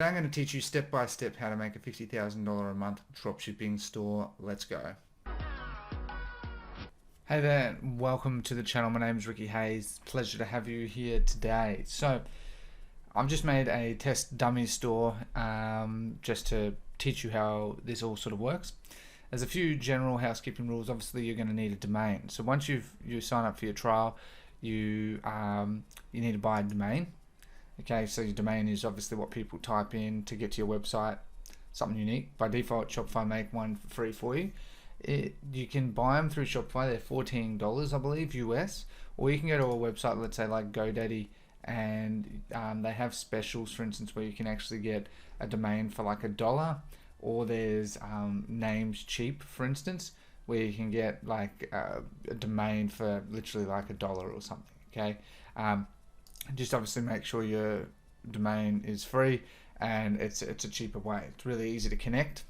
I'm going to teach you step by step how to make a $50,000 a month dropshipping store. Let's go. Hey there, welcome to the channel. My name is Ricky Hayes. Pleasure to have you here today. So I've just made a test dummy store just to teach you how this all sort of works. There's a few general housekeeping rules. Obviously you're going to need a domain. So once you sign up for your trial, you need to buy a domain. Okay, so your domain is obviously what people type in to get to your website, something unique. By default, Shopify make one for free for you. You can buy them through Shopify. They're $14, I believe, US. Or you can go to a website, let's say like GoDaddy, and they have specials, for instance, where you can actually get a domain for like $1. Or there's Names Cheap, for instance, where you can get like a domain for literally like $1 or something. Okay. Just obviously make sure your domain is free and it's a cheaper way. It's really easy to connect.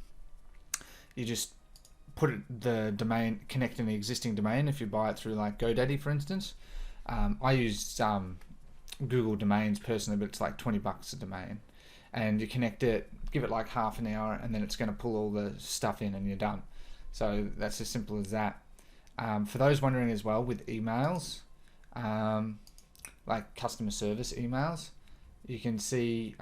You just put the domain, connect an existing domain if you buy it through like GoDaddy, for instance. I use Google Domains personally, but it's like $20 a domain, and you connect it, give it like half an hour, and then it's going to pull all the stuff in and you're done. So that's as simple as that. For those wondering as well, with emails, like customer service emails, you can see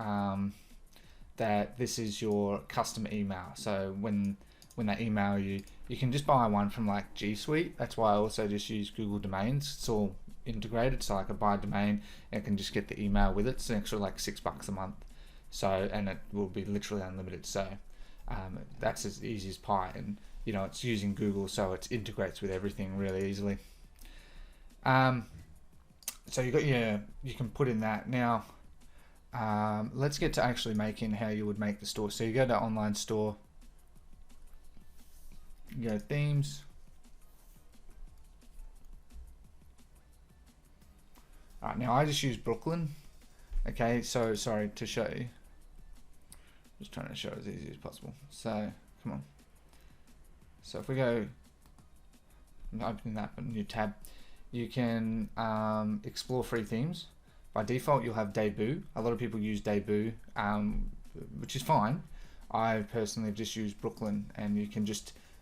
that this is your custom email. So when they email you, you can just buy one from like G Suite. That's why I also just use Google Domains. It's all integrated, so I can buy a domain and I can just get the email with it. It's an extra like $6 a month. So, and it will be literally unlimited. So that's as easy as pie, and you know, it's using Google, so it integrates with everything really easily. So you can put in that. Now let's get to actually making how you would make the store. So you go to online store, you go themes, alright. Now I just use Brooklyn. Okay, so sorry to show you, just trying to show as easy as possible. So come on, so if we go open that new tab, you can explore free themes. By default, you'll have Debut. A lot of people use Debut, which is fine. I personally have just used Brooklyn, and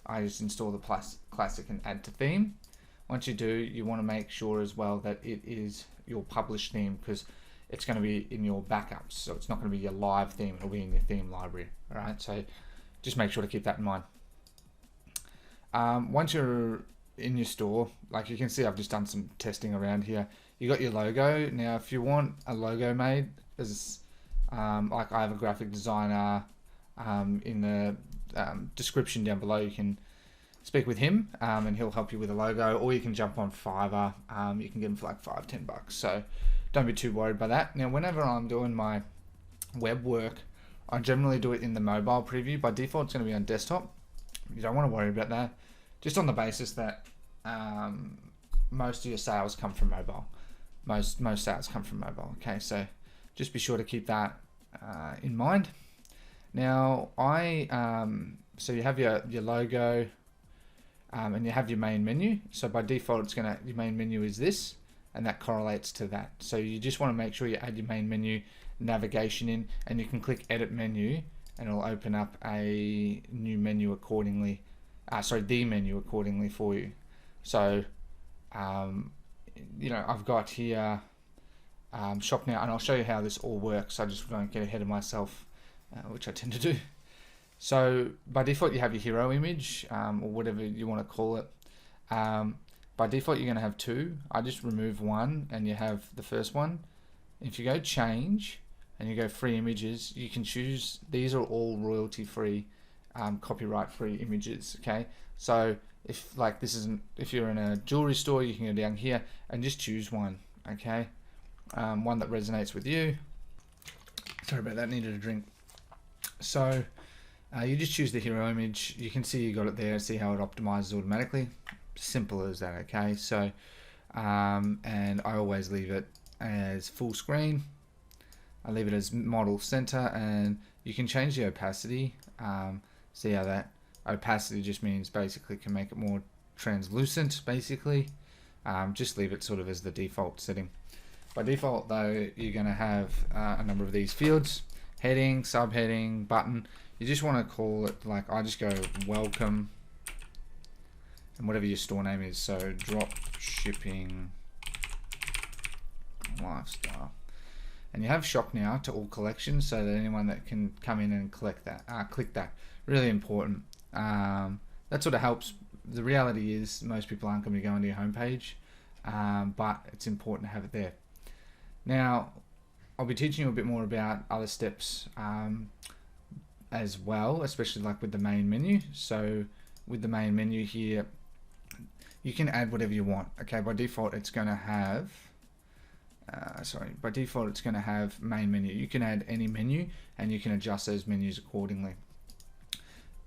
I just install the classic and add to theme. Once you do, you want to make sure as well that it is your published theme, because it's going to be in your backups. So it's not going to be your live theme. It'll be in your theme library. All right. So just make sure to keep that in mind. Once you're in your store, like you can see, I've just done some testing around here. You got your logo. Now if you want a logo made, as like I have a graphic designer, in the description down below, you can speak with him and he'll help you with a logo, or you can jump on Fiverr. You can get them for like $5-10, so don't be too worried by that. Now whenever I'm doing my web work, I generally do it in the mobile preview. By default, it's going to be on desktop. You don't want to worry about that, just on the basis that most of your sales come from mobile. Most sales come from mobile. Okay, so just be sure to keep that in mind. Now so you have your logo, and you have your main menu. So by default, your main menu is this, and that correlates to that. So you just want to make sure you add your main menu navigation in, and you can click edit menu, and it'll open up a new menu accordingly. The menu accordingly for you. So you know, I've got here shop now, and I'll show you how this all works. I just don't get ahead of myself, which I tend to do. So by default, you have your hero image, or whatever you want to call it. By default, you're going to have two. I just remove one, and you have the first one. If you go change and you go free images, you can choose. These are all royalty free, copyright free images. Okay, so if like if you're in a jewelry store, you can go down here and just choose one. Okay, one that resonates with you. Sorry about that, needed a drink. So you just choose the hero image. You can see you got it there. See how it optimizes automatically. Simple as that. Okay, so and I always leave it as full screen. I leave it as model center, and you can change the opacity. See how that opacity just means basically can make it more translucent, basically. Just leave it sort of as the default setting. By default though, you're going to have a number of these fields. heading, subheading, button. You just want to call it, like, I just go welcome and whatever your store name is. So drop shipping lifestyle. And you have shop now to all collections, so that anyone that can come in and collect that, click that. Really important. That sort of helps. The reality is most people aren't going to go onto your homepage, but it's important to have it there. Now, I'll be teaching you a bit more about other steps as well, especially like with the main menu. So with the main menu here, you can add whatever you want. Okay, by default, it's going to have by default it's going to have main menu. You can add any menu and you can adjust those menus accordingly.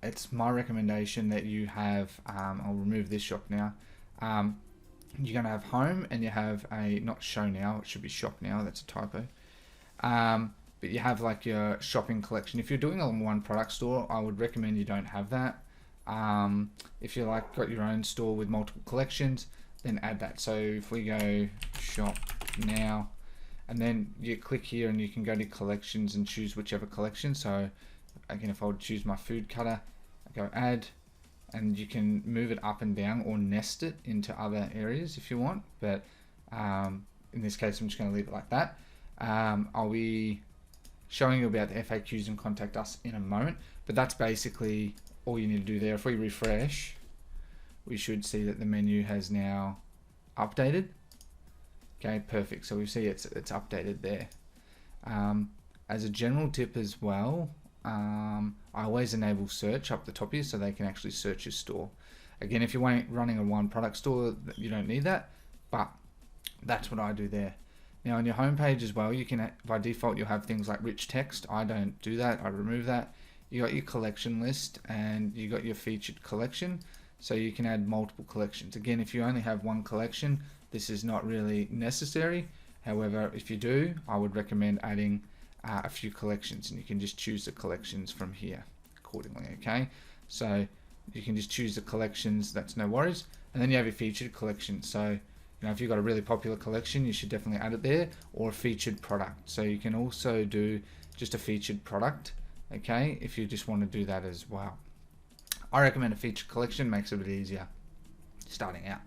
It's my recommendation that you have, I'll remove this shop now, you're going to have home and you have a, not show now, it should be shop now, that's a typo. But you have like your shopping collection. If you're doing a one product store, I would recommend you don't have that. If you like got your own store with multiple collections, then add that. So if we go shop now, and then you click here and you can go to collections and choose whichever collection. So again, if I would choose my food cutter, I go add, and you can move it up and down or nest it into other areas if you want. But in this case, I'm just going to leave it like that. I'll be showing you about the FAQs and contact us in a moment, but that's basically all you need to do there. If we refresh, we should see that the menu has now updated. Okay, perfect. So we see it's updated there. As a general tip as well, I always enable search up the top here so they can actually search your store. Again, if you're running a one product store, you don't need that, but that's what I do there. Now on your homepage as well, you can, by default, you'll have things like rich text. I don't do that, I remove that. You got your collection list and you got your featured collection. So you can add multiple collections. Again, if you only have one collection, this is not really necessary. However, if you do, I would recommend adding a few collections, and you can just choose the collections from here accordingly. Okay, so you can just choose the collections, that's no worries. And then you have your featured collection. So you know, if you've got a really popular collection, you should definitely add it there, or a featured product. So you can also do just a featured product, okay, if you just want to do that as well. I recommend a featured collection, makes it a bit easier starting out.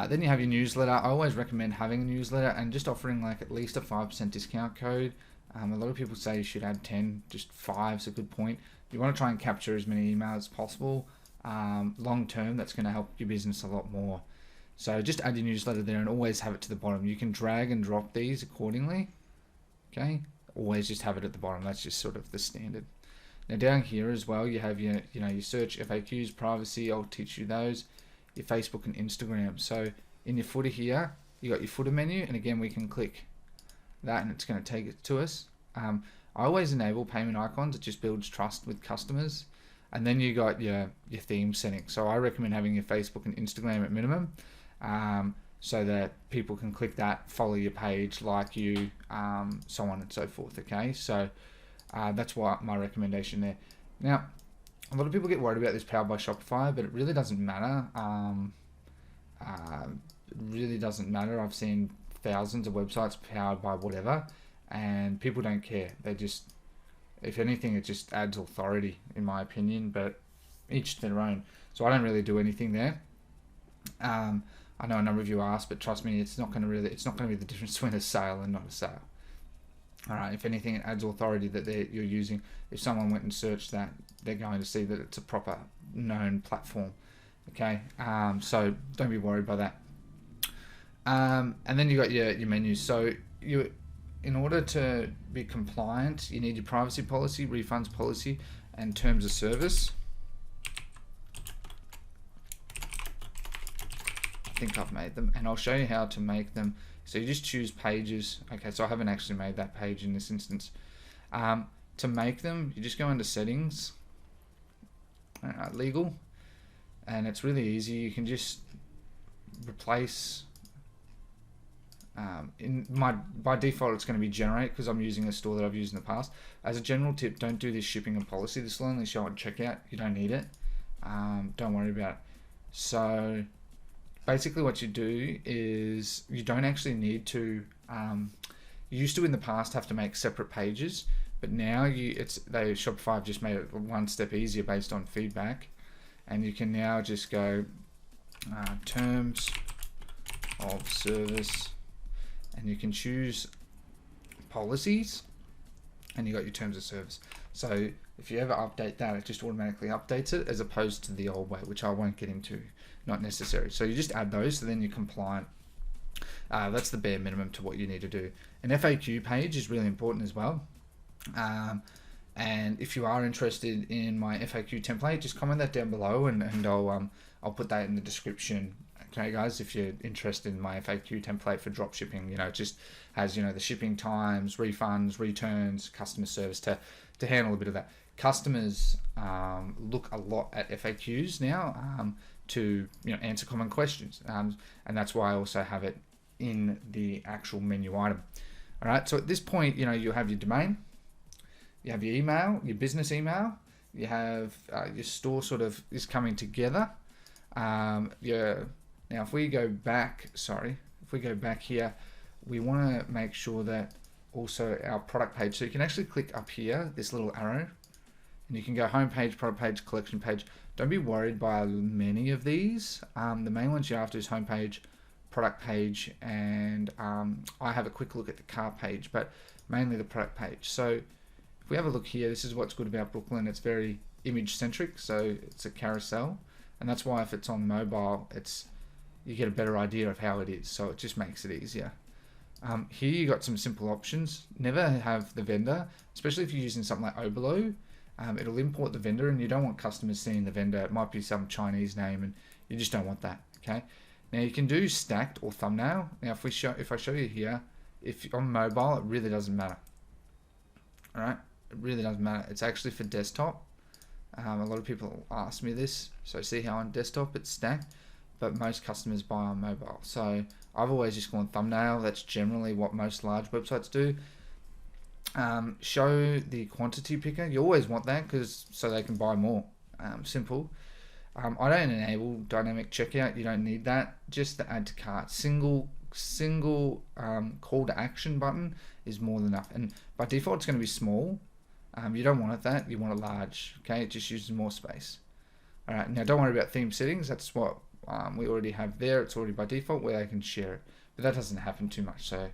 Then you have your newsletter. I always recommend having a newsletter and just offering like at least a 5% discount code. A lot of people say you should add 10, just 5 is a good point. You want to try and capture as many emails as possible. Long term, that's going to help your business a lot more. So just add your newsletter there and always have it to the bottom. You can drag and drop these accordingly. Okay, always just have it at the bottom. That's just sort of the standard. Now down here as well, you have your, your search, FAQs, privacy. I'll teach you those. Your Facebook and Instagram. So in your footer here, you got your footer menu, and again we can click that and it's going to take it to us. I always enable payment icons. It just builds trust with customers. And then you got your theme settings. So I recommend having your Facebook and Instagram at minimum, so that people can click that, follow your page, like you, so on and so forth. Okay, so that's why my recommendation there. Now, a lot of people get worried about this powered by Shopify, but it really doesn't matter. It really doesn't matter. I've seen thousands of websites powered by whatever, and people don't care. They just, if anything, it just adds authority, in my opinion, but each to their own. So I don't really do anything there. I know a number of you asked, but trust me, it's not going to be the difference between a sale and not a sale. All right, if anything, it adds authority that you're using. If someone went and searched that, they're going to see that it's a proper known platform. Okay, so don't be worried by that. And then you got your menus. So in order to be compliant, you need your privacy policy, refunds policy, and terms of service. I think I've made them, and I'll show you how to make them. So you just choose pages. Okay, so I haven't actually made that page in this instance. To make them, you just go into settings, legal, and it's really easy. You can just replace, by default it's going to be generate, because I'm using a store that I've used in the past. As a general tip, don't do this shipping and policy. This will only show on checkout. You don't need it. Don't worry about it. So basically what you do is you don't actually need to, you used to in the past have to make separate pages, But now Shopify have just made it one step easier based on feedback, and you can now just go terms of service, and you can choose policies, and you got your terms of service. So if you ever update that, it just automatically updates it, as opposed to the old way, which I won't get into, not necessary. So you just add those, so then you're compliant. That's the bare minimum to what you need to do. An FAQ page is really important as well. And if you are interested in my FAQ template, just comment that down below, and I'll put that in the description. Okay, guys, if you're interested in my FAQ template for dropshipping, it just has the shipping times, refunds, returns, customer service to handle a bit of that. Customers look a lot at FAQs now to answer common questions, and that's why I also have it in the actual menu item. All right, so at this point, you have your domain, you have your email, your business email, you have your store sort of is coming together. Now if we go back here, we want to make sure that also our product page, so you can actually click up here, this little arrow, and you can go home page, product page, collection page. Don't be worried by many of these. The main ones you're after is home page, product page, and I have a quick look at the car page, but mainly the product page. So if we have a look here, this is what's good about Brooklyn. It's very image centric, so it's a carousel, and that's why if it's on mobile, you get a better idea of how it is, so it just makes it easier. Here you got some simple options. Never have the vendor, especially if you're using something like Oberlo. It'll import the vendor, and you don't want customers seeing the vendor. It might be some Chinese name, and you just don't want that. Okay. Now you can do stacked or thumbnail. Now if I show you here, if on mobile, it really doesn't matter. All right, it really doesn't matter. It's actually for desktop. A lot of people ask me this. So see how on desktop it's stacked, but most customers buy on mobile. So I've always just gone thumbnail. That's generally what most large websites do. Show the quantity picker. You always want that so they can buy more. Simple. I don't enable dynamic checkout. You don't need that. Just the add to cart. Single call to action button is more than enough. And by default, it's going to be small. You don't want that. You want it large. Okay, it just uses more space. All right. Now, don't worry about theme settings. That's what we already have there. It's already by default where they can share it. But that doesn't happen too much, so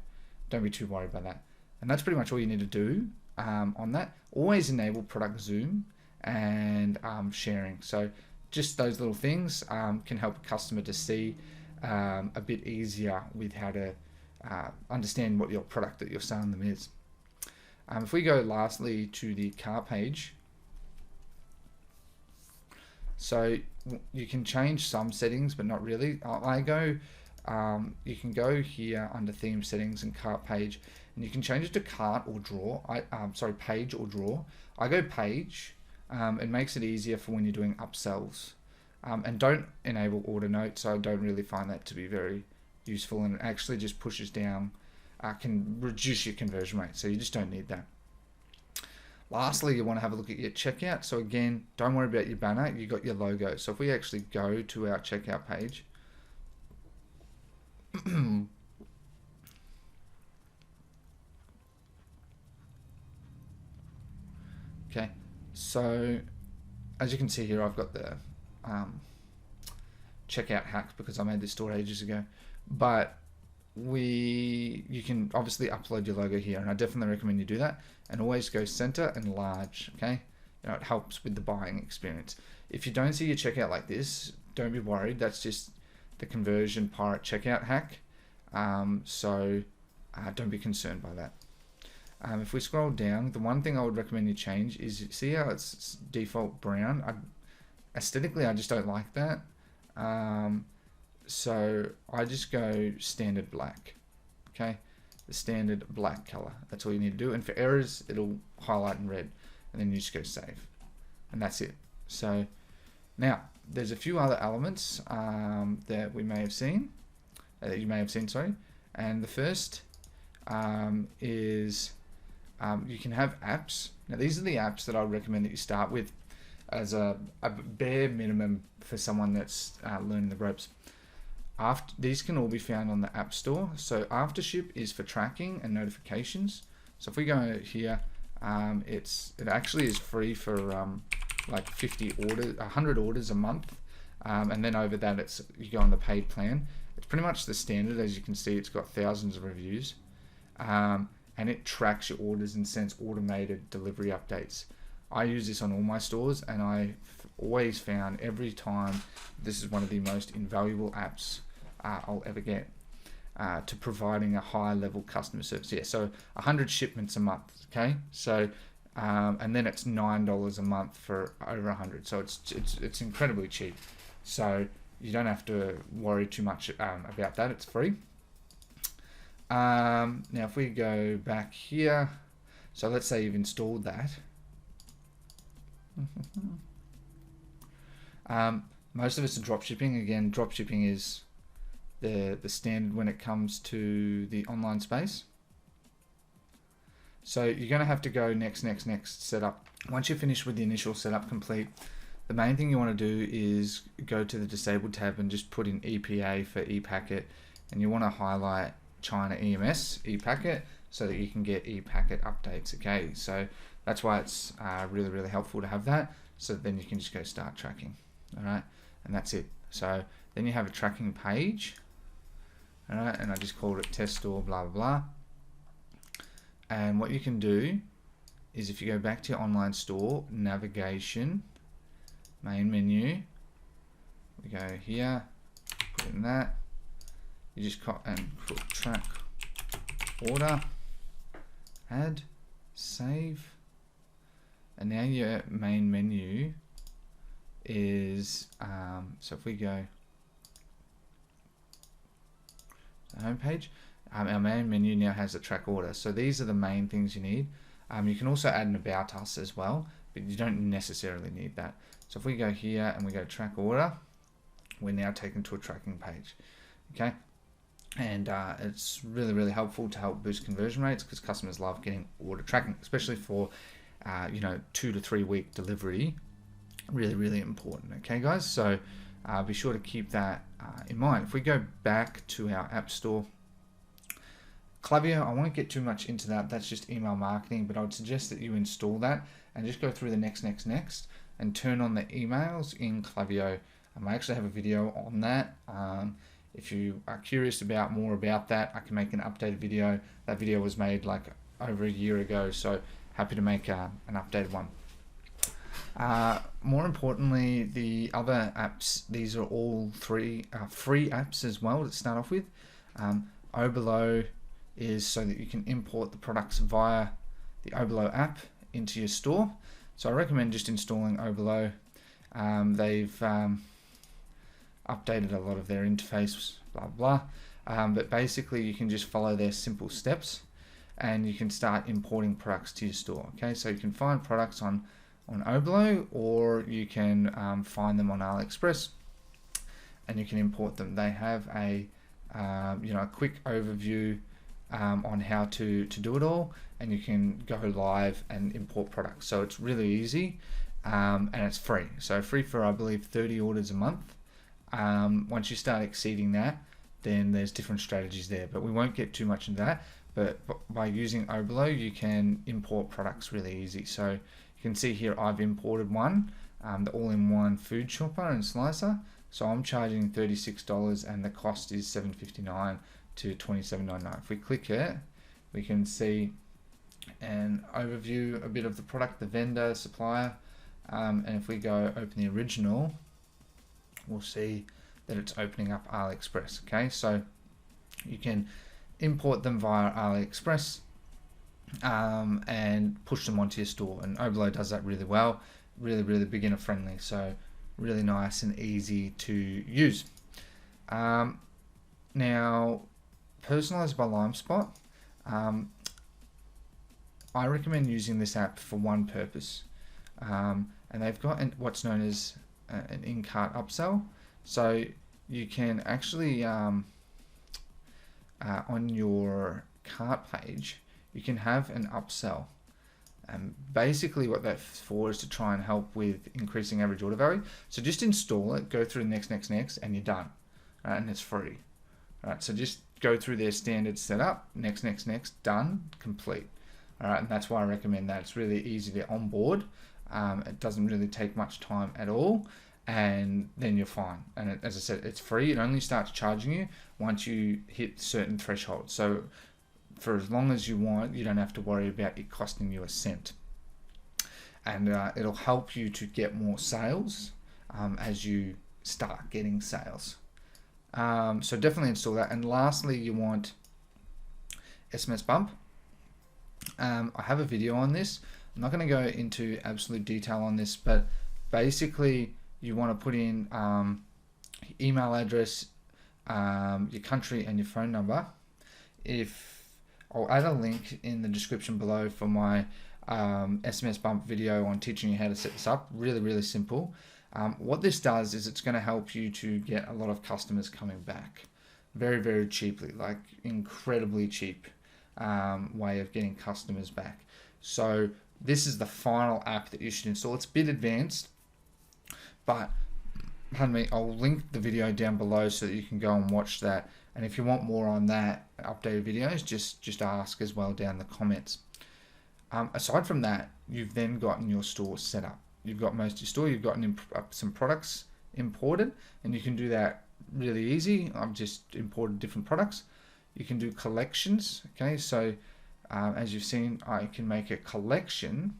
don't be too worried about that. And that's pretty much all you need to do on that. Always enable product zoom and sharing. So just those little things can help a customer to see a bit easier with how to understand what your product that you're selling them is. If we go lastly to the car page, so you can change some settings, but not really. You can go here under theme settings and cart page, and you can change it to cart or drawer. Page or drawer. I go page. It makes it easier for when you're doing upsells. And don't enable order notes. So I don't really find that to be very useful, and it actually just pushes down, can reduce your conversion rate. So you just don't need that. Lastly, you want to have a look at your checkout. So again, don't worry about your banner. You got your logo. So if we actually go to our checkout page, okay. So as you can see here, I've got the checkout hack because I made this store ages ago. But you can obviously upload your logo here, and I definitely recommend you do that. And always go center and large. Okay, it helps with the buying experience. If you don't see your checkout like this, don't be worried. That's just the conversion pirate checkout hack. So don't be concerned by that. If we scroll down, the one thing I would recommend you change is, see how it's default brown? Aesthetically, I just don't like that. So I just go standard black. Okay, the standard black color. That's all you need to do. And for errors, it'll highlight in red, and then you just go save, and that's it. So now there's a few other elements that we may have seen, that you may have seen. Sorry, and the first is you can have apps. Now these are the apps that I would recommend that you start with as a bare minimum for someone that's learning the ropes. These can all be found on the App Store. So Aftership is for tracking and notifications. So if we go here, it actually is free for like 100 orders a month, and then over that you go on the paid plan. It's pretty much the standard. As you can see, it's got thousands of reviews, and it tracks your orders and sends automated delivery updates. I use this on all my stores, and I've always found every time this is one of the most invaluable apps I'll ever get to providing a high level customer service. Yeah, so 100 shipments a month. Okay, so and then it's $9 a month for over 100. So it's incredibly cheap. So you don't have to worry too much about that. It's free. Now, if we go back here, so let's say you've installed that. Most of it's drop shipping. Again, drop shipping is the standard when it comes to the online space. So you're going to have to go next setup. Once you're finished with the initial setup complete, the main thing you want to do is go to the disabled tab and just put in EPA for ePacket, and you want to highlight China EMS ePacket so that you can get ePacket updates. Okay, so that's why it's really helpful to have that, so then you can just go start tracking. All right, and that's it. So then you have a tracking page. All right, and I just called it test store blah blah blah. And what you can do is, if you go back to your online store, navigation, main menu, we go here, put in that, you just cut and put track order, add, save, and now your main menu is, so if we go the home page, our main menu now has a track order. So these are the main things you need. You can also add an about us as well, but you don't necessarily need that. So if we go here and we go track order, we're now taken to a tracking page. Okay, and it's really helpful to help boost conversion rates, because customers love getting order tracking, especially for 2 to 3 week delivery. Really important. Okay, guys, so be sure to keep that in mind. If we go back to our app store, Klaviyo, I won't get too much into that. That's just email marketing, but I would suggest that you install that and just go through the next and turn on the emails in Klaviyo. I actually have a video on that. If you are curious about more about that, I can make an updated video. That video was made like over a year ago, so happy to make an updated one. More importantly, the other apps, these are all free apps as well to start off with. Oberlo is so that you can import the products via the Oberlo app into your store. So I recommend just installing Oberlo. They've updated a lot of their interface, blah. But basically you can just follow their simple steps and you can start importing products to your store. Okay, so you can find products on Oberlo, or you can find them on AliExpress and you can import them. They have a a quick overview on how to do it all, and you can go live and import products. So it's really easy, and it's free. So free for, I believe, 30 orders a month. Once you start exceeding that, then there's different strategies there, but we won't get too much into that. But by using Oberlo, you can import products really easy. So you can see here I've imported one, the all-in-one food chopper and slicer. So I'm charging $36 and the cost is $7.59 to $27.99. If we click it, we can see an overview, a bit of the product, the vendor, supplier, and if we go open the original, we'll see that it's opening up AliExpress. Okay, so you can import them via AliExpress and push them onto your store, and Oberlo does that really well, really beginner friendly, so really nice and easy to use. Now, Personalized by LimeSpot, I recommend using this app for one purpose, and they've got what's known as an in-cart upsell. So you can actually on your cart page, you can have an upsell, and basically what that's for is to try and help with increasing average order value. So just install it, go through next, and you're done, and it's free. All right, so just go through their standard setup, next, done, complete. All right, and that's why I recommend that. It's really easy to onboard. It doesn't really take much time at all, and then you're fine. And as I said, it's free. It only starts charging you once you hit certain thresholds. So for as long as you want, you don't have to worry about it costing you a cent. And it'll help you to get more sales as you start getting sales. So definitely install that. And lastly, you want SMS Bump. I have a video on this. I'm not going to go into absolute detail on this, but basically you want to put in email address, your country, and your phone number. I'll add a link in the description below for my SMS Bump video on teaching you how to set this up. Really, really simple. What this does is it's going to help you to get a lot of customers coming back very, very cheaply, like incredibly cheap way of getting customers back. So this is the final app that you should install. It's a bit advanced, but pardon me, I'll link the video down below so that you can go and watch that. And if you want more on that, updated videos, just ask as well down in the comments. Aside from that, you've then gotten your store set up. You've got most of your store, you've gotten some products imported, and you can do that really easy. I've just imported different products. You can do collections, okay? So as you've seen, I can make a collection,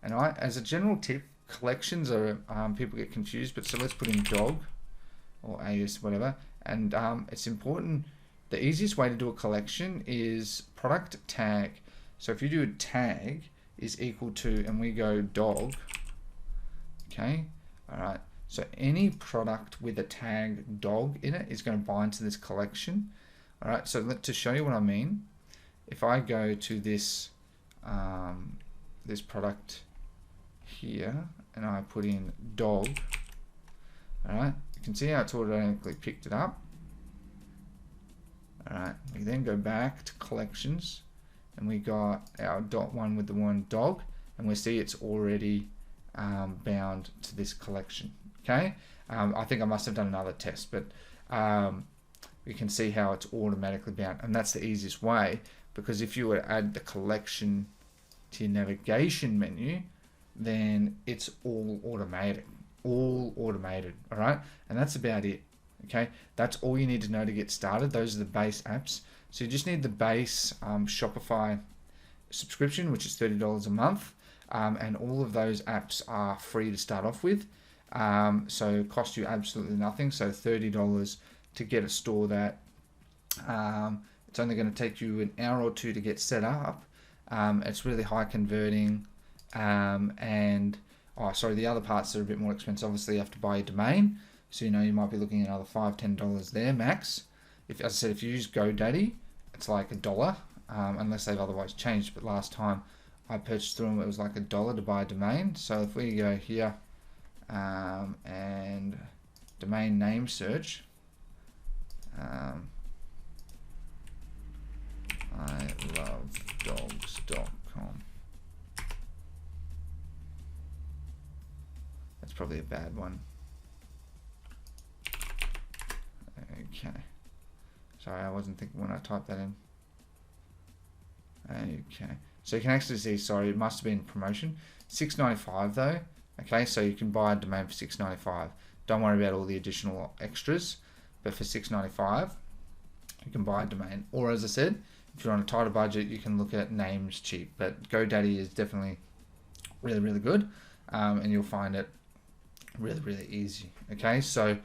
and as a general tip, collections are, people get confused, but so let's put in dog, or AS, whatever, and it's important. The easiest way to do a collection is product tag. So if you do a tag is equal to, and we go dog, okay, all right, so any product with a tag dog in it is going to bind to this collection. All right, so to show you what I mean, if I go to this this product here and I put in dog, all right, you can see how it's automatically picked it up. All right, we then go back to collections and we got our dot one with the one dog, and we see it's already bound to this collection. Okay, I think I must have done another test, but you can see how it's automatically bound, and that's the easiest way, because if you were to add the collection to your navigation menu, then it's all automated. All right, and that's about it. Okay, that's all you need to know to get started. Those are the base apps. So you just need the base Shopify subscription, which is $30 a month, and all of those apps are free to start off with. So it costs you absolutely nothing. So $30 to get a store that it's only going to take you an hour or two to get set up. It's really high converting, and the other parts are a bit more expensive. Obviously, you have to buy a domain, so you might be looking at another $5-10 there max. As I said, if you use GoDaddy, it's like $1, unless they've otherwise changed. But last time I purchased through them, it was like $1 to buy a domain. So if we go here and domain name search, ilovedogs.com. That's probably a bad one. Okay. Sorry, I wasn't thinking when I typed that in. Okay. So you can actually see, sorry, it must have been promotion. $6.95 though. Okay, so you can buy a domain for $6.95. Don't worry about all the additional extras, but for $6.95, you can buy a domain. Or as I said, if you're on a tighter budget, you can look at names cheap. But GoDaddy is definitely really, really good, and you'll find it really, really easy. Okay, so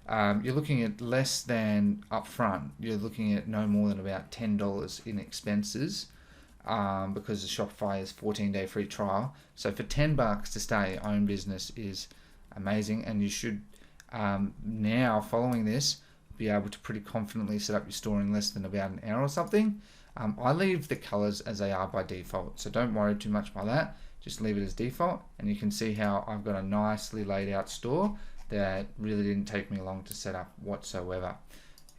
you're looking at less than upfront. You're looking at no more than about $10 in expenses, because the Shopify is 14-day free trial. So for $10 to start your own business is amazing, and you should now, following this, be able to pretty confidently set up your store in less than about an hour or something. I leave the colors as they are by default, so don't worry too much about that. Just leave it as default, and you can see how I've got a nicely laid out store that really didn't take me long to set up whatsoever.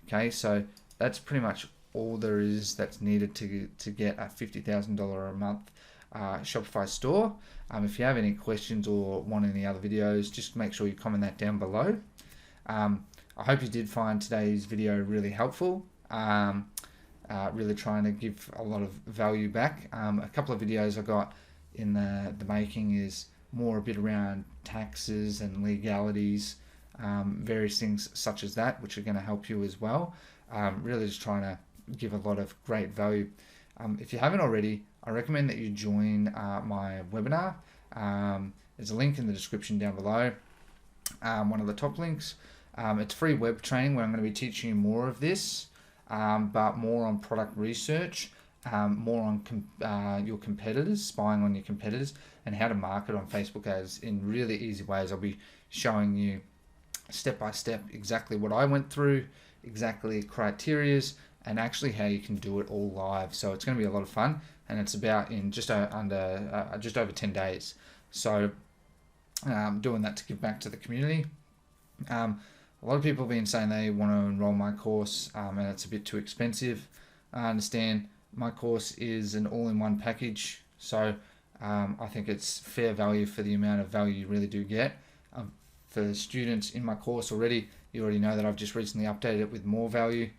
Okay, so that's pretty much all there is that's needed to get a $50,000 a month Shopify store. If you have any questions or want any other videos, just make sure you comment that down below. I hope you did find today's video really helpful. really trying to give a lot of value back. A couple of videos I got in the making is more a bit around taxes and legalities, various things such as that, which are going to help you as well. Really just trying to give a lot of great value. If you haven't already, I recommend that you join my webinar. There's a link in the description down below, one of the top links. It's free web training where I'm going to be teaching you more of this, but more on product research, more on your competitors, spying on your competitors, and how to market on Facebook ads in really easy ways. I'll be showing you step by step exactly what I went through, exactly criterias, and actually how you can do it all live. So it's going to be a lot of fun, and it's about in just over 10 days. So doing that to give back to the community. A lot of people have been saying they want to enroll my course, and it's a bit too expensive. I understand my course is an all-in-one package, so I think it's fair value for the amount of value you really do get. For students in my course already, you already know that I've just recently updated it with more value.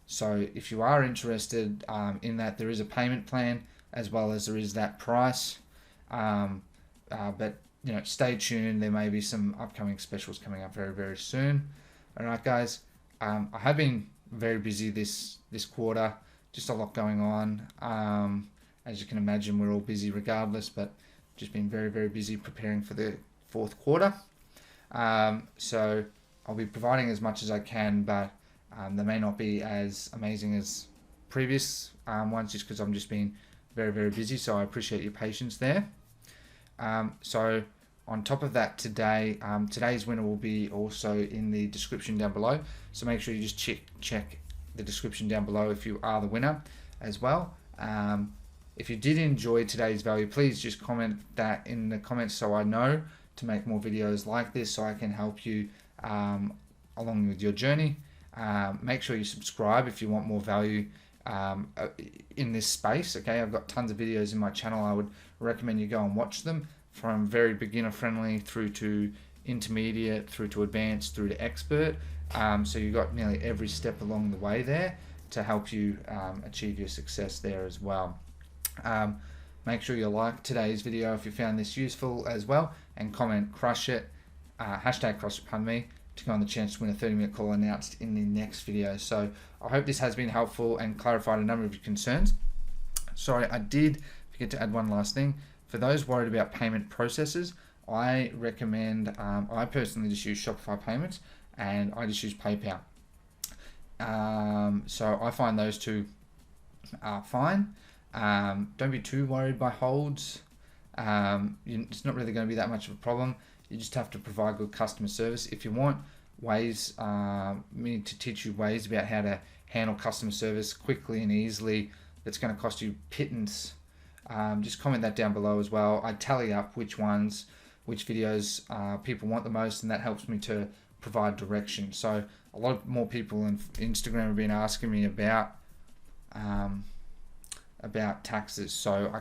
So if you are interested in that, there is a payment plan as well as there is that price. But stay tuned. There may be some upcoming specials coming up very, very soon. All right, guys. I have been very busy this quarter. Just a lot going on. As you can imagine, we're all busy regardless, but just been very, very busy preparing for the fourth quarter. So I'll be providing as much as I can, but they may not be as amazing as previous ones, just because I'm just been very, very busy. So I appreciate your patience there. So on top of that, today's winner will be also in the description down below. So make sure you just check the description down below if you are the winner as well. If you did enjoy today's value, please just comment that in the comments so I know to make more videos like this, so I can help you along with your journey. Make sure you subscribe if you want more value in this space. Okay, I've got tons of videos in my channel. I would recommend you go and watch them, from very beginner friendly through to intermediate, through to advanced, through to expert. So you've got nearly every step along the way there to help you achieve your success there as well. Make sure you like today's video if you found this useful as well, and comment crush it, hashtag crush it, pardon me, to go on the chance to win a 30-minute call announced in the next video. So I hope this has been helpful and clarified a number of your concerns. Sorry, I did forget to add one last thing. For those worried about payment processes, I recommend, I personally just use Shopify Payments, and I just use PayPal. So I find those two are fine. Don't be too worried by holds. It's not really going to be that much of a problem. You just have to provide good customer service. If you want ways, me to teach you ways about how to handle customer service quickly and easily, that's going to cost you pittance, just comment that down below as well. I tally up which videos people want the most, and that helps me to provide direction. So a lot more people on Instagram have been asking me about taxes. So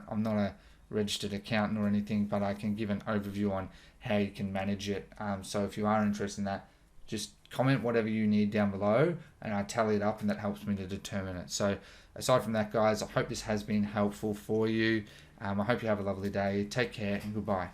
I'm not a registered accountant or anything, but I can give an overview on how you can manage it. So if you are interested in that, just comment whatever you need down below, and I tally it up, and that helps me to determine it. So aside from that, guys, I hope this has been helpful for you. I hope you have a lovely day. Take care, and goodbye.